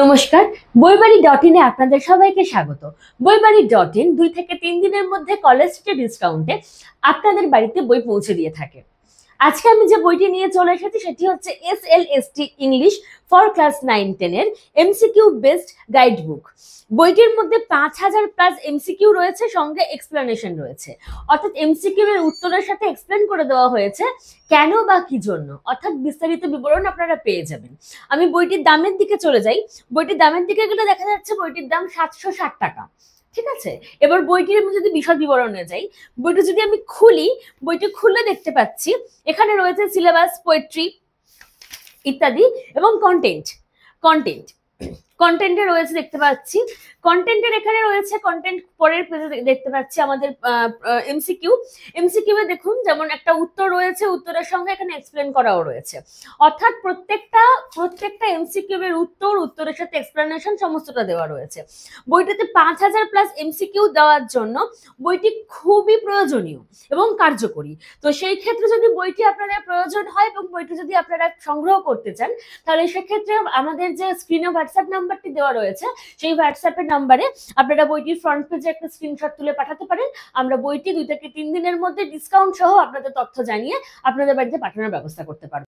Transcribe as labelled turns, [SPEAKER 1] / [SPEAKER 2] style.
[SPEAKER 1] নমস্কার। বইবাড়ি.in এ আপনাদের সবাইকে স্বাগত। বইবাড়ি.in 2 থেকে 3 দিনের মধ্যে কলেজ স্ট্রিট ডিসকাউন্টে আপনাদের বাড়িতে বই পৌঁছে দিয়ে থাকে। আজকে আমি যে বইটি নিয়ে চলে এসেছি সেটি হচ্ছে এসএলএসটি ইংলিশ ফর ক্লাস 9-10 এর এমসিকিউ বেসড গাইড বুক। বইটির মধ্যে 5000 প্লাস এমসিকিউ রয়েছে, সঙ্গে এক্সপ্লেনেশন রয়েছে। অর্থাৎ এমসিকিউ এর উত্তরের সাথে এক্সপ্লেন করে দেওয়া হয়েছে কেন বা কি জন্য, অর্থাৎ বিস্তারিত বিবরণ আপনারা পেয়ে যাবেন। আমি বইটির দামের দিকে চলে যাই। বইটির দামের দিকে গেলে দেখা যাচ্ছে বইটির দাম 760 টাকা। ঠিক আছে, এবার বইটির আমি যদি বিশদ বিবরণে যাই, বইটি যদি আমি খুলি, বইটি খুলে দেখতে পাচ্ছি এখানে রয়েছে সিলেবাস, পোয়েট্রি ইত্যাদি এবং কন্টেন্ট কন্টেন্ট কন্টেন্টে রয়েছে দেখতে পাচ্ছি। কন্টেন্টের এখানে রয়েছে কন্টেন্ট, পরের পেজে দেখতে পাচ্ছি আমাদের এমসিকিউ। এমসিকিউ এ দেখুন যেমন একটা উত্তর রয়েছে, উত্তরের সঙ্গে এখানে এক্সপ্লেন করাও রয়েছে। অর্থাৎ প্রত্যেকটা এমসিকিউ এর উত্তরের সাথে এক্সপ্লেনেশন সমস্তটা দেওয়া রয়েছে। বইটিতে 5000 প্লাস এমসিকিউ দেওয়ার জন্য বইটি খুবই প্রয়োজনীয় এবং কার্যকরী। তো সেই ক্ষেত্রে যদি বইটি আপনাদের প্রয়োজন হয় এবং বইটি যদি আপনারা সংগ্রহ করতে চান, তাহলে সেক্ষেত্রে আমাদের যে স্ক্রিনে হোয়াটসঅ্যাপ নাম্বারটি দেওয়া রয়েছে, সেই হোয়াটসঅ্যাপের নাম্বারে আপনারা বইটির ফ্রন্ট পেজে একটা স্ক্রিনশট তুলে পাঠাতে পারেন। আমরা বইটি 2 থেকে 3 দিনের মধ্যে ডিসকাউন্ট সহ আপনাদের তথ্য জানিয়ে আপনাদের বাড়িতে পাঠানোর ব্যবস্থা করতে পারবো।